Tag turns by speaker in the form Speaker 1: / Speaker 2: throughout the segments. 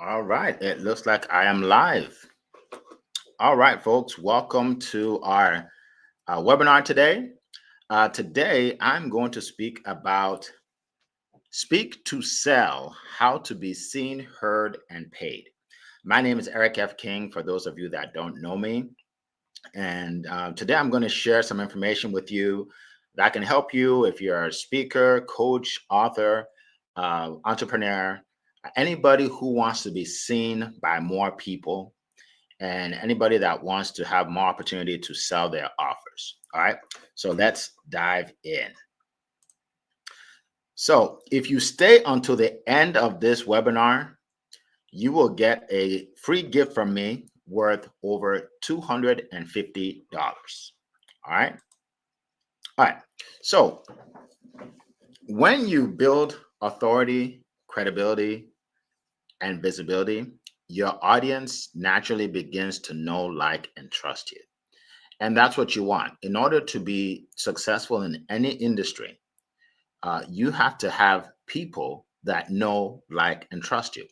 Speaker 1: All right, it looks like I am live. All right, folks, welcome to our webinar today. Today, I'm going to speak about Speak to Sell, how to be seen, heard, and paid. My name is Eric F. King, for those of you that don't know me. And today, I'm going to share some information with you that can help you if you're a speaker, coach, author, entrepreneur, anybody who wants to be seen by more people and anybody that wants to have more opportunity to sell their offers. All right. So let's dive in. So if you stay until the end of this webinar, you will get a free gift from me worth over $250. All right. All right. So when you build authority, credibility, and visibility, your audience naturally begins to know, like, and trust you. And that's what you want. In order to be successful in any industry, you have to have people that know, like, and trust you.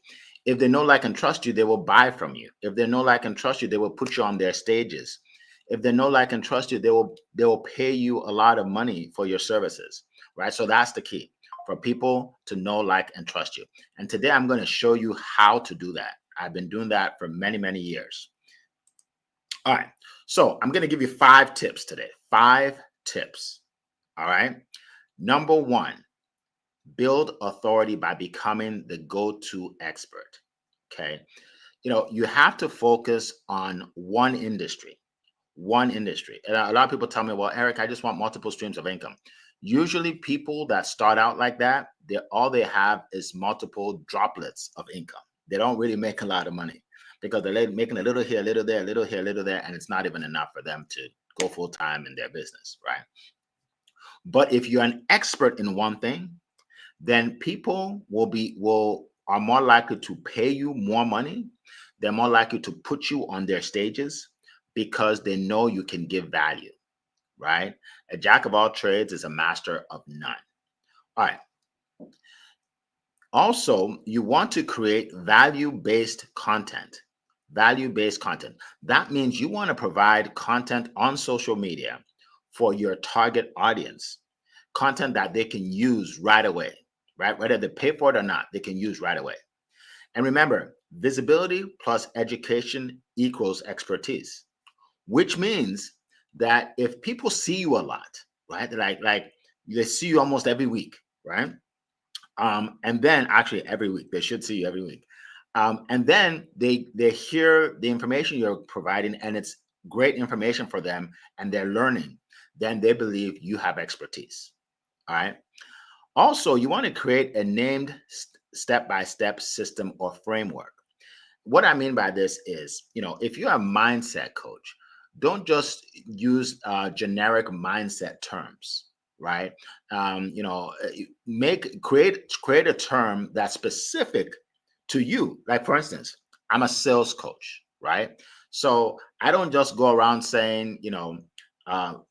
Speaker 1: If they know, like, and trust you, they will buy from you. If they know, like, and trust you, they will put you on their stages. If they know, like, and trust you, they will pay you a lot of money for your services, right? So that's the key for people to know, like, and trust you. And today I'm going to show you how to do that. I've been doing that for many, many years. All right. So I'm going to give you 5 tips today. 5 tips. All right. Number one, build authority by becoming the go-to expert. Okay. You have to focus on one industry. One industry. And a lot of people tell me, well, Eric, I just want multiple streams of income. Usually people that start out like that, all they have is multiple droplets of income. They don't really make a lot of money because they're making a little here, a little there, a little here, a little there, and it's not even enough for them to go full time in their business, right? But if you're an expert in one thing, then people are more likely to pay you more money. They're more likely to put you on their stages because they know you can give value, right? A jack of all trades is a master of none. All right. Also, you want to create value-based content. Value-based content. That means you want to provide content on social media for your target audience, content that they can use right away, right? Whether they pay for it or not, they can use right away. And remember, visibility plus education equals expertise, which means that if people see you a lot, right? Like they see you almost every week, right? And then actually every week, they should see you every week. And then they hear the information you're providing and it's great information for them and they're learning, then they believe you have expertise. All right. Also, you want to create a named step-by-step system or framework. What I mean by this is, if you're a mindset coach, don't just use generic mindset terms, right? Create a term that's specific to you. Like for instance, I'm a sales coach, right? So I don't just go around saying,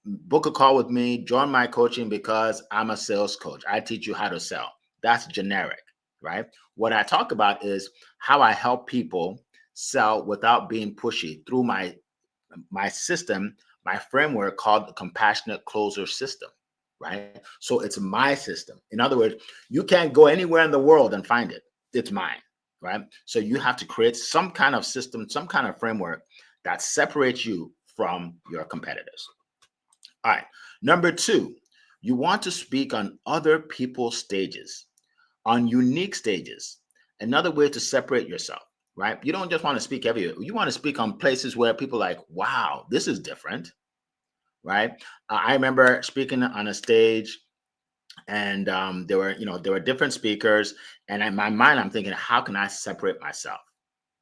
Speaker 1: book a call with me, join my coaching because I'm a sales coach. I teach you how to sell. That's generic, right? What I talk about is how I help people sell without being pushy through my system, my framework called the compassionate closer system, right? So it's my system. In other words, you can't go anywhere in the world and find it. It's mine, right? So you have to create some kind of system, some kind of framework that separates you from your competitors. All right. Number two, you want to speak on other people's stages, on unique stages. Another way to separate yourself, right? You don't just want to speak everywhere. You want to speak on places where people are like, wow, this is different, right? I remember speaking on a stage and there were different speakers. And in my mind, I'm thinking, how can I separate myself,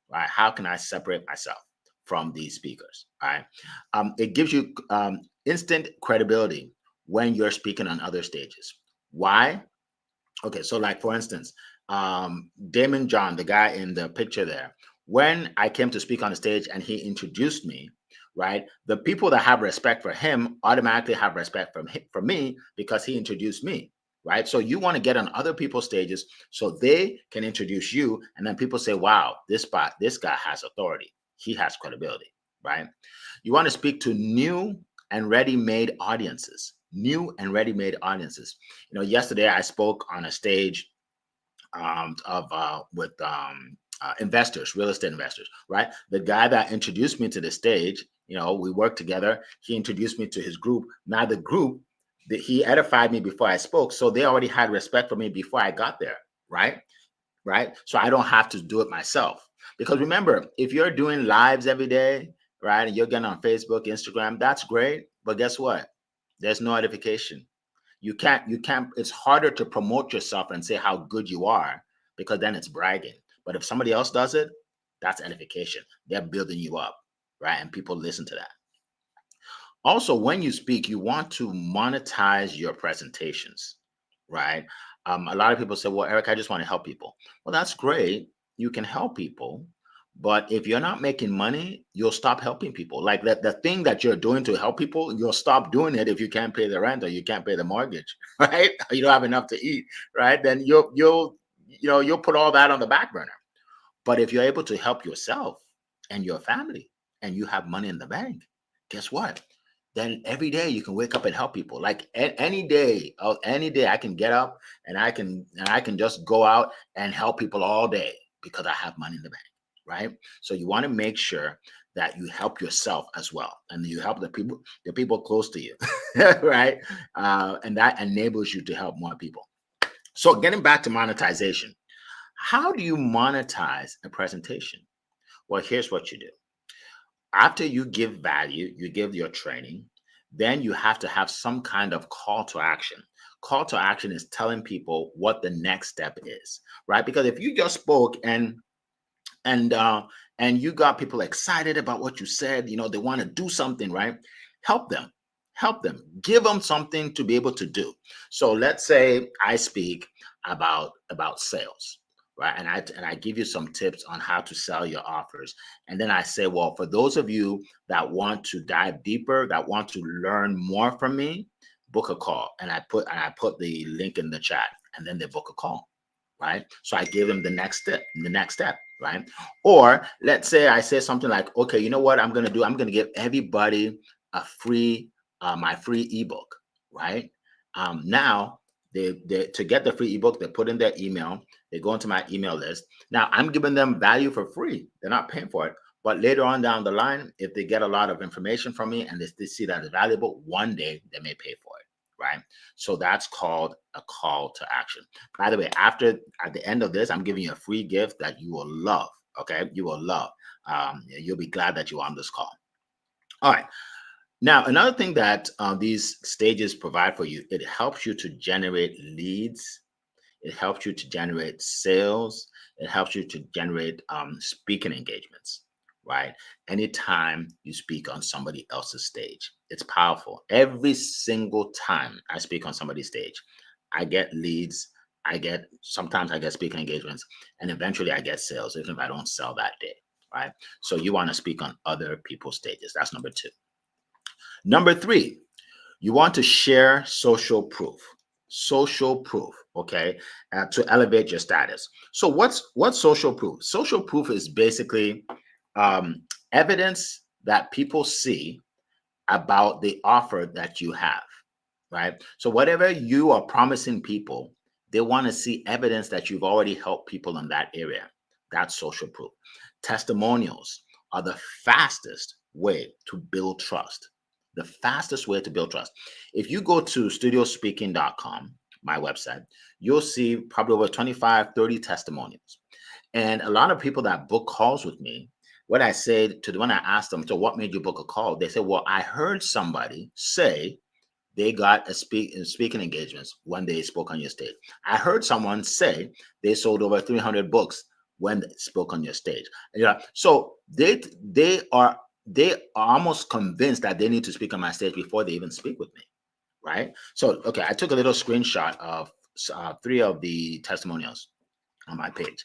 Speaker 1: right? How can I separate myself from these speakers, right? It gives you instant credibility when you're speaking on other stages. Why? Okay, so like for instance, Damon John, the guy in the picture there, when I came to speak on the stage and he introduced me, right? The people that have respect for him automatically have respect from me because he introduced me, right? So you want to get on other people's stages so they can introduce you, and then people say, wow, this guy has authority. He has credibility, right? You want to speak to new and ready-made audiences. New and ready-made audiences. Yesterday I spoke on a stage with investors, real estate investors, right? The guy that introduced me to the stage, we worked together. He introduced me to his group. Now the group, he edified me before I spoke, so they already had respect for me before I got there, right? Right. So I don't have to do it myself. Because remember, if you're doing lives every day, right, and you're getting on Facebook, Instagram, that's great. But guess what? There's no edification. You can't, it's harder to promote yourself and say how good you are, because then it's bragging. But if somebody else does it, that's edification. They're building you up, right? And people listen to that. Also, when you speak, you want to monetize your presentations, right? A lot of people say, well, Eric, I just want to help people. Well, that's great. You can help people. But if you're not making money, you'll stop helping people. Like the thing that you're doing to help people, you'll stop doing it if you can't pay the rent or you can't pay the mortgage, right? Or you don't have enough to eat, right? Then you'll put all that on the back burner. But if you're able to help yourself and your family and you have money in the bank, guess what? Then every day you can wake up and help people. Like any day, I can get up and I can just go out and help people all day because I have money in the bank, right? So you want to make sure that you help yourself as well, and you help the people close to you, right? And that enables you to help more people. So getting back to monetization, how do you monetize a presentation? Well, here's what you do. After you give value, you give your training, then you have to have some kind of call to action. Call to action is telling people what the next step is, right? Because if you just spoke and and you got people excited about what you said, they want to do something, right? Help them. Help them. Give them something to be able to do. So let's say I speak about sales, right? And I give you some tips on how to sell your offers. And then I say, well, for those of you that want to dive deeper, that want to learn more from me, book a call. And I put the link in the chat, and then they book a call, right? So I give them the next step, right? Or let's say I say something like, okay, you know what I'm going to do? I'm going to give everybody a free, my free ebook, right? Now they to get the free ebook, they put in their email, they go into my email list. Now I'm giving them value for free. They're not paying for it. But later on down the line, if they get a lot of information from me and they see that it's valuable, one day they may pay for it, right? So that's called a call to action. By the way, at the end of this, I'm giving you a free gift that you will love. Okay, you will love. You'll be glad that you're on this call. All right. Now, another thing that these stages provide for you, it helps you to generate leads. It helps you to generate sales. It helps you to generate speaking engagements, right? Anytime you speak on somebody else's stage, it's powerful. Every single time I speak on somebody's stage, I get leads. Sometimes I get speaking engagements, and eventually I get sales, even if I don't sell that day, right? So you want to speak on other people's stages. That's number two. Number three, you want to share social proof. Social proof, okay, to elevate your status. So what's social proof? Social proof is basically evidence that people see about the offer that you have, right? So whatever you are promising people, they want to see evidence that you've already helped people in that area. That's social proof. Testimonials are the fastest way to build trust. The fastest way to build trust. If you go to studiospeaking.com, my website, you'll see probably over 25, 30 testimonials. And a lot of people that book calls with me, what I said to when I asked them, so what made you book a call? They said, well, I heard somebody say they got speaking engagements when they spoke on your stage. I heard someone say they sold over 300 books when they spoke on your stage. Yeah. So they are almost convinced that they need to speak on my stage before they even speak with me, right? So, okay, I took a little screenshot of three of the testimonials on my page.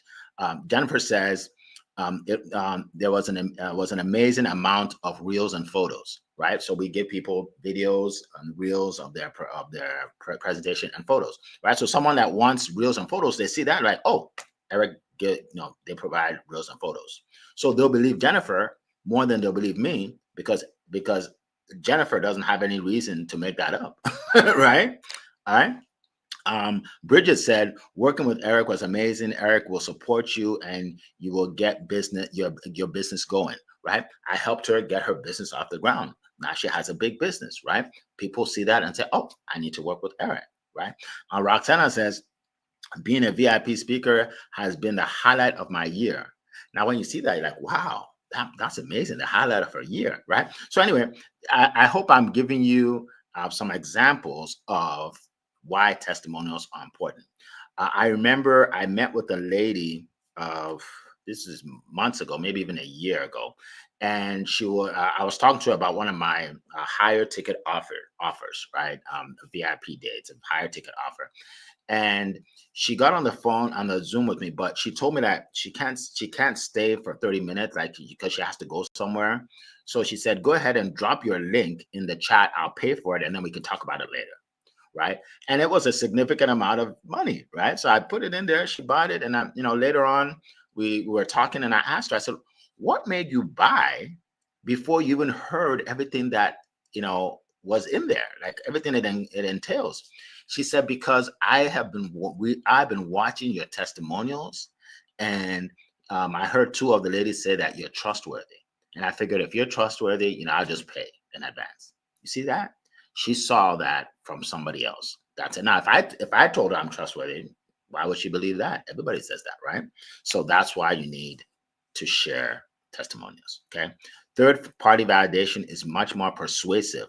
Speaker 1: Jennifer says, there was an amazing amount of reels and photos, right? So we give people videos and reels of their presentation and photos, right? So someone that wants reels and photos, they see that like, oh, Eric, they provide reels and photos, so they'll believe Jennifer more than they'll believe me because Jennifer doesn't have any reason to make that up, right? All right. Bridget said, working with Eric was amazing. Eric will support you and you will get your business going, right? I helped her get her business off the ground. Now she has a big business, right? People see that and say, oh, I need to work with Eric, right? Roxana says, being a VIP speaker has been the highlight of my year. Now, when you see that, you're like, wow, that's amazing. The highlight of her year, right? So anyway, I hope I'm giving you some examples of why testimonials are important. I remember I met with a lady of this is months ago, maybe even a year ago, and I was talking to her about one of my higher ticket offers, right? VIP dates, a higher ticket offer, and she got on the phone on the Zoom with me, but she told me that she can't stay for 30 minutes, like because she has to go somewhere. So she said, go ahead and drop your link in the chat. I'll pay for it, and then we can talk about it later, right? And it was a significant amount of money, right? So I put it in there. She bought it, and later on we were talking, and I asked her. I said, "What made you buy before you even heard everything that was in there, like everything it entails?" She said, "Because I've been watching your testimonials, and I heard two of the ladies say that you're trustworthy, and I figured if you're trustworthy, I'll just pay in advance." You see that? She saw that from somebody else. That's it. Now, if I told her I'm trustworthy, why would she believe that? Everybody says that, right? So that's why you need to share testimonials. Okay. Third party validation is much more persuasive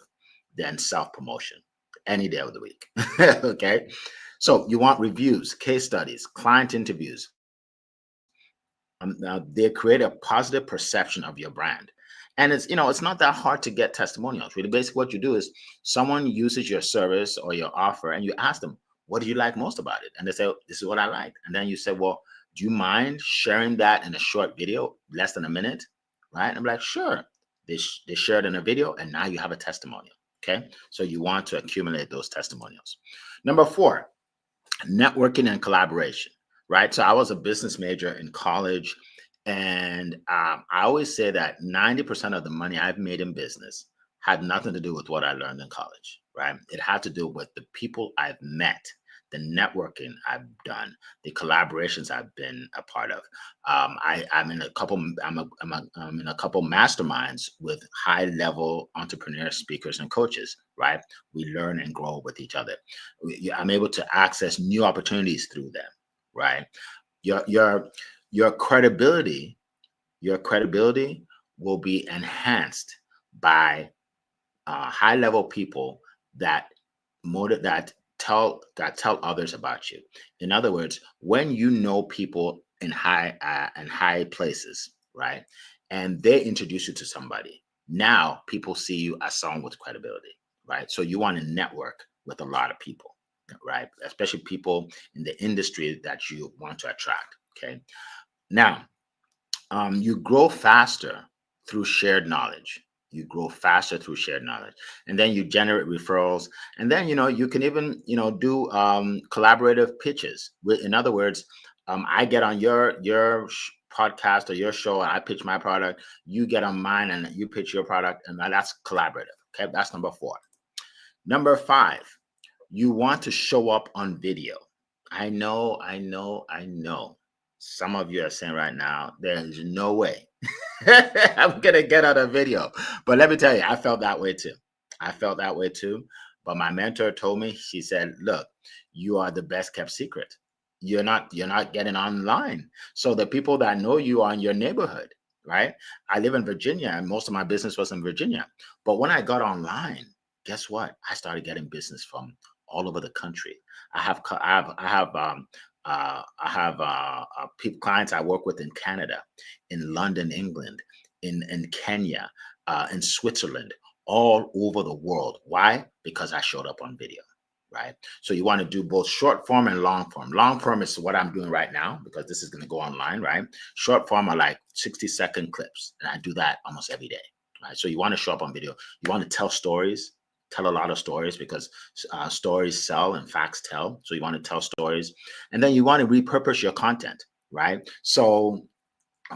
Speaker 1: than self promotion any day of the week. Okay. So you want reviews, case studies, client interviews. They create a positive perception of your brand. And it's not that hard to get testimonials. Really, basically, what you do is someone uses your service or your offer, and you ask them, "What do you like most about it?" And they say, "Oh, this is what I like." And then you say, "Well, do you mind sharing that in a short video, less than a minute?" Right? And I'm like, "Sure." They share it in a video, and now you have a testimonial. Okay, so you want to accumulate those testimonials. Number 4, networking and collaboration, right? So I was a business major in college, and I always say that 90% of the money I've made in business had nothing to do with what I learned in college, right? It had to do with the people I've met, the networking I've done, the collaborations I've been a part of. I'm in a couple. I'm in a couple masterminds with high level entrepreneurs, speakers, and coaches. Right? We learn and grow with each other. I'm able to access new opportunities through them. Right? Your your your credibility will be enhanced by high level people that tell others about you. In other words, when you know people in high places, right, and they introduce you to somebody, now people see you as someone with credibility, right? So you want to network with a lot of people, right? Especially people in the industry that you want to attract. Okay. Now, you grow faster through shared knowledge. You grow faster through shared knowledge, and then you generate referrals, and then you can even do collaborative pitches. In other words, I get on your podcast or your show, and I pitch my product. You get on mine, and you pitch your product, and that's collaborative. Okay, that's number 4. Number 5, you want to show up on video. I know. Some of you are saying right now, there is no way I'm gonna get on a video. But let me tell you, I felt that way too. I felt that way too. But my mentor told me, she said, look, you are the best kept secret. You're not getting online. So the people that know you are in your neighborhood, right? I live in Virginia, and most of my business was in Virginia. But when I got online, guess what? I started getting business from all over the country. I have clients I work with in Canada, in London, England, in Kenya, in Switzerland, all over the world. Why? Because I showed up on video, right? So you want to do both short form and long form. Long form is what I'm doing right now because this is going to go online, right? Short form are like 60-second clips, and I do that almost every day, right? So you want to show up on video. You want to tell stories, tell a lot of stories because stories sell and facts tell. So you want to tell stories, and then you want to repurpose your content, right? So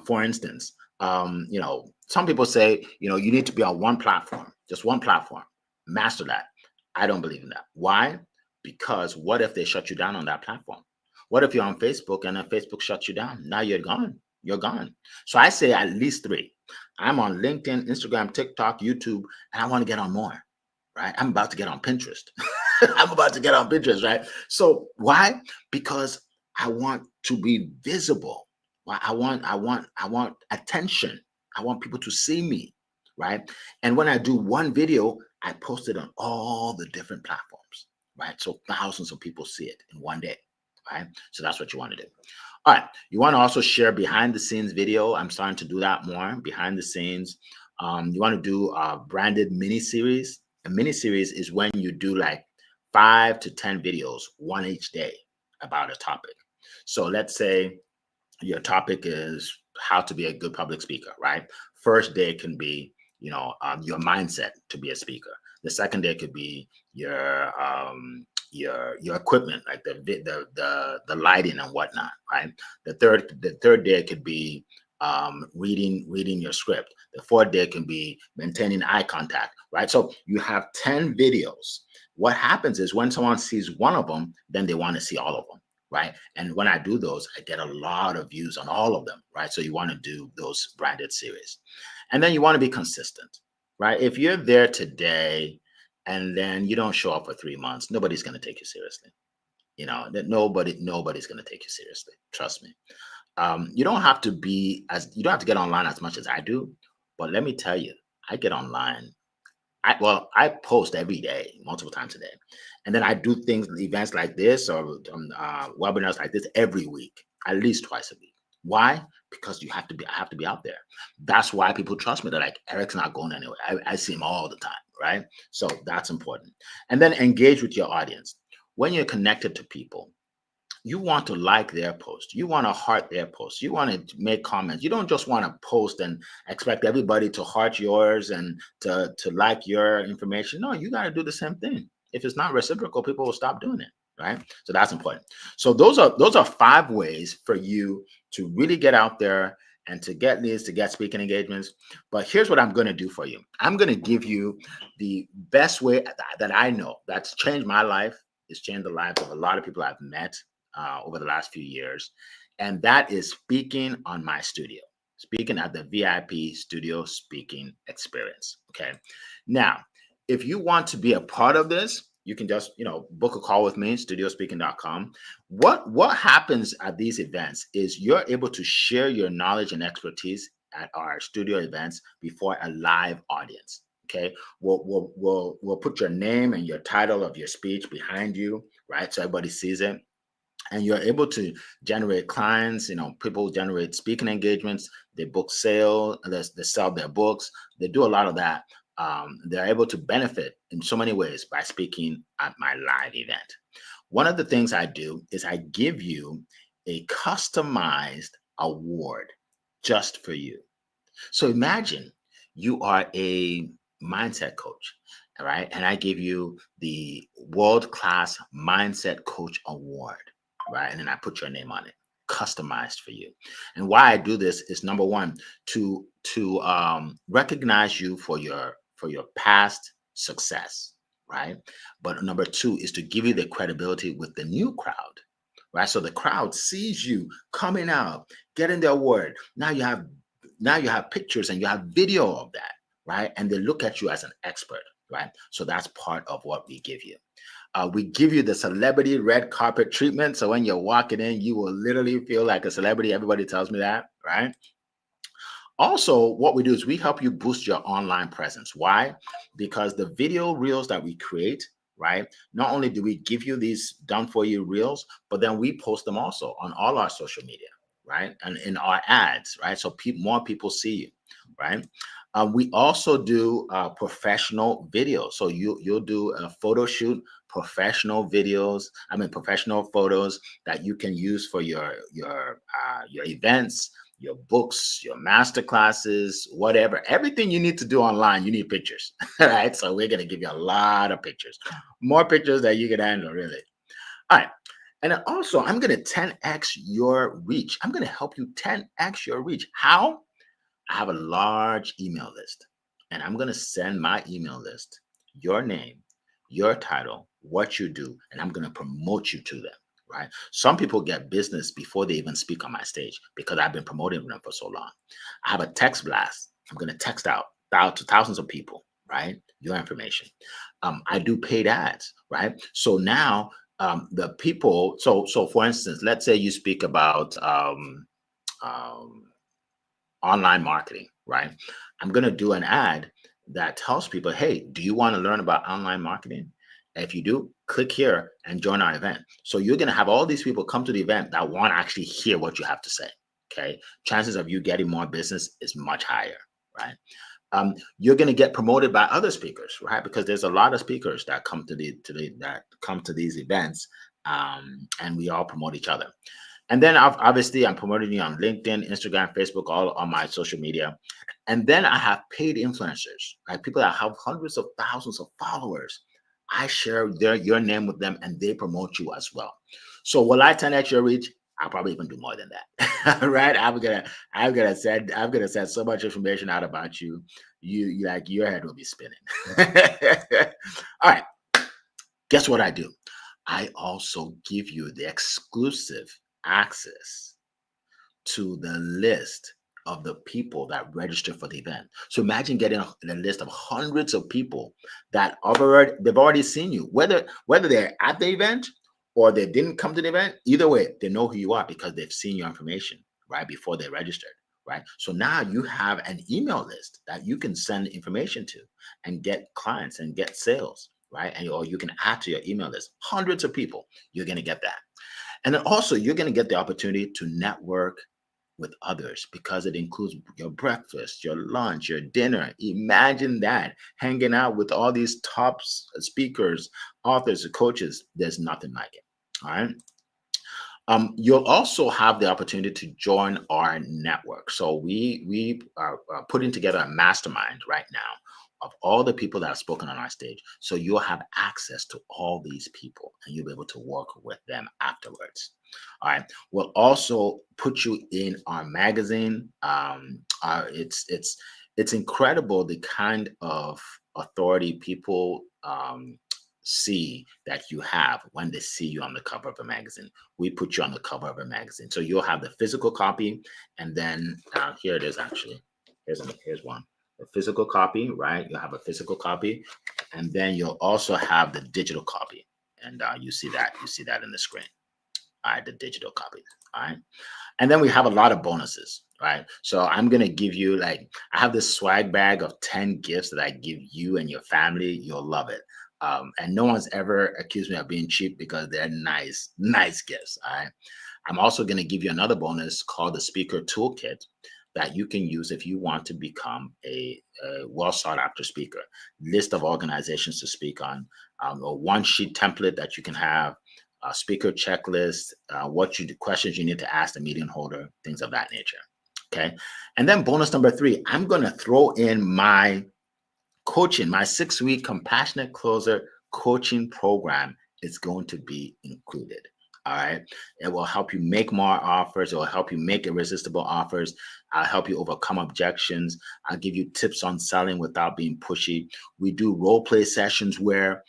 Speaker 1: for instance, some people say, you need to be on one platform, just one platform, master that. I don't believe in that. Why? Because what if they shut you down on that platform? What if you're on Facebook and then Facebook shuts you down? Now you're gone. You're gone. So I say at least three. I'm on LinkedIn, Instagram, TikTok, YouTube, and I want to get on more, right? I'm about to get on Pinterest. I'm about to get on Pinterest, right? So why? Because I want to be visible. Well, I want attention. I want people to see me, right? And when I do one video, I post it on all the different platforms, right? So thousands of people see it in one day, right? So that's what you want to do. All right. You want to also share behind the scenes video. I'm starting to do that more behind the scenes. You want to do a branded mini series. A mini series is when you do like 5 to 10 videos, one each day about a topic. So let's say your topic is how to be a good public speaker, right? First day can be, your mindset to be a speaker. The second day could be your equipment, like the lighting and whatnot, right? The third day could be reading your script. The fourth day can be maintaining eye contact, right? So you have 10 videos. What happens is when someone sees one of them, then they want to see all of them, right? And when I do those, I get a lot of views on all of them, right? So you want to do those branded series. And then you want to be consistent, right? If you're there today and then you don't show up for 3 months, nobody's going to take you seriously. That nobody's going to take you seriously. Trust me. You don't have to you don't have to get online as much as I do, but let me tell you, I get online. I post every day, multiple times a day, and then I do events like this or webinars like this every week, at least twice a week. Why? Because I have to be out there. That's why people trust me. They're like, Eric's not going anywhere. I see him all the time, right? So that's important. And then engage with your audience. When you're connected to people, you want to like their post. You want to heart their post. You want to make comments. You don't just want to post and expect everybody to heart yours and to like your information. No, you got to do the same thing. If it's not reciprocal, people will stop doing it, right? So that's important. So those are 5 ways for you to really get out there and to get leads, to get speaking engagements. But here's what I'm going to do for you. I'm going to give you the best way that I know that's changed my life. It's changed the lives of a lot of people I've met over the last few years. And that is speaking on my studio, speaking at the VIP Studio Speaking Experience. Okay. Now, if you want to be a part of this, you can just, book a call with me, studiospeaking.com. What happens at these events is you're able to share your knowledge and expertise at our studio events before a live audience. Okay. We'll put your name and your title of your speech behind you, right? So everybody sees it, and you're able to generate clients. People generate speaking engagements, they book sale, they sell their books, they do a lot of that. They're able to benefit in so many ways by speaking at my live event. One of the things I do is I give you a customized award just for you. So imagine you are a mindset coach, all right? And I give you the World Class Mindset Coach Award, right? And then I put your name on it, customized for you. And why I do this is, number one, to recognize you for your past success, right? But number two is to give you the credibility with the new crowd, right? So the crowd sees you coming out, getting the award. Now you have pictures and you have video of that, right? And they look at you as an expert, right? So that's part of what we give you. We give you the celebrity red carpet treatment. So when you're walking in, you will literally feel like a celebrity. Everybody tells me that, right? Also, what we do is we help you boost your online presence. Why? Because the video reels that we create, right? Not only do we give you these done for you reels, but then we post them also on all our social media, right? And in our ads, right? So more people see you, right? We also do professional videos. So you'll do a photo shoot professional videos, professional photos that you can use for your events, your books, your master classes, whatever. Everything you need to do online, you need pictures, right? So we're going to give you a lot of pictures, more pictures that you can handle, really. All right. And then also, I'm going to 10x your reach. I'm going to help you 10x your reach. How? I have a large email list, and I'm going to send my email list your name, your title, what you do, and I'm going to promote you to them, right? Some people get business before they even speak on my stage because I've been promoting them for so long. I have a text blast. I'm going to text out to thousands of people, right? Your information. I do paid ads, right? So now the people, so for instance, let's say you speak about um, online marketing, right? I'm going to do an ad that tells people, hey, do you want to learn about online marketing? If you do, click here and join our event. So you're going to have all these people come to the event that want to actually hear what you have to say. Okay. Chances of you getting more business is much higher, right? You're going to get promoted by other speakers, right? Because there's a lot of speakers that come to these events, and we all promote each other. And then obviously I'm promoting you on LinkedIn, Instagram, Facebook, all on my social media. And then I have paid influencers, right? People that have hundreds of thousands of followers. I share your name with them and they promote you as well. So will I 10x your reach? I'll probably even do more than that. Right? I'm gonna send so much information out about you. You like your head will be spinning. All right. Guess what I do? I also give you the exclusive access to the list of the people that register for the event. So imagine getting a list of hundreds of people that they've already seen you, whether they're at the event or they didn't come to the event. Either way, they know who you are because they've seen your information right before they registered. Right. So now you have an email list that you can send information to and get clients and get sales. Right. And or you can add to your email list hundreds of people. You're going to get that. And then also, you're going to get the opportunity to network with others because it includes your breakfast, your lunch, your dinner. Imagine that hanging out with all these top speakers, authors, coaches. There's nothing like it. All right. You'll also have the opportunity to join our network. So we are putting together a mastermind right now of all the people that have spoken on our stage. So you'll have access to all these people and you'll be able to work with them afterwards. All right. We'll also put you in our magazine. It's incredible the kind of authority people see that you have when they see you on the cover of a magazine. We put you on the cover of a magazine. So you'll have the physical copy, and then here it is actually. Here's one. The physical copy, right? You'll have a physical copy, and then you'll also have the digital copy. And you see that in the screen. All right, the digital copy. All right. And then we have a lot of bonuses, right? So I'm going to give you I have this swag bag of 10 gifts that I give you and your family. You'll love it. And no one's ever accused me of being cheap because they're nice gifts. All right. I'm also going to give you another bonus called the Speaker Toolkit that you can use if you want to become a well sought after speaker. List of organizations to speak on, a one sheet template that you can have, a speaker checklist, questions you need to ask the meeting holder, things of that nature. Okay. And then bonus number 3, I'm going to throw in my coaching, my 6-week compassionate closer coaching program is going to be included. All right. It will help you make more offers. It will help you make irresistible offers. I'll help you overcome objections. I'll give you tips on selling without being pushy. We do role play sessions where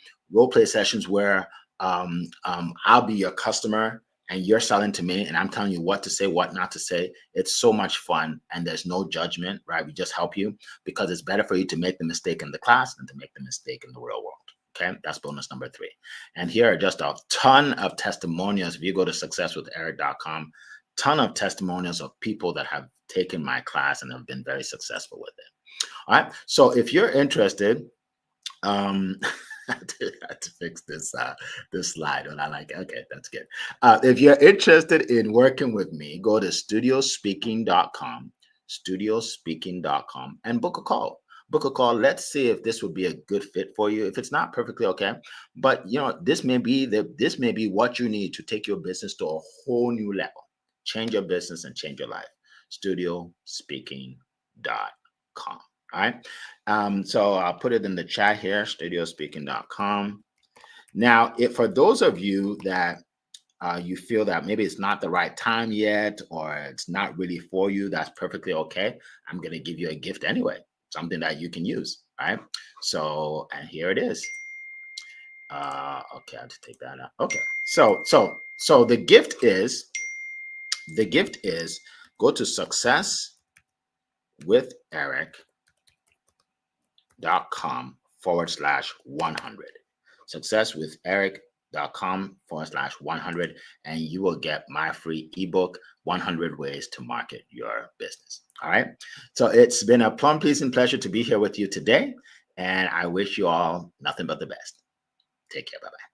Speaker 1: I'll be your customer and you're selling to me and I'm telling you what to say, what not to say. It's so much fun and there's no judgment, right? We just help you because it's better for you to make the mistake in the class than to make the mistake in the real world. Okay, that's bonus number 3. And here are just a ton of testimonials. If you go to successwitheric.com, ton of testimonials of people that have taken my class and have been very successful with it. All right. So if you're interested, I had to fix this slide. And I like it. Okay, that's good. If you're interested in working with me, go to studiospeaking.com, and book a call. book a call. Let's see if this would be a good fit for you. If it's not, perfectly okay. But this may be what you need to take your business to a whole new level. Change your business and change your life. Studiospeaking.com. All right. So I'll put it in the chat here, studiospeaking.com. Now, for those of you that you feel that maybe it's not the right time yet, or it's not really for you, that's perfectly okay. I'm going to give you a gift anyway, something that you can use. Right. So, and here it is. Okay, I'll just take that out. Okay. So the gift is go to successwitheric.com/100. Successwitheric.com/100, and you will get my free ebook, 100 Ways to Market Your Business. All right. So it's been a plum pleasing pleasure to be here with you today, and I wish you all nothing but the best. Take care. Bye-bye.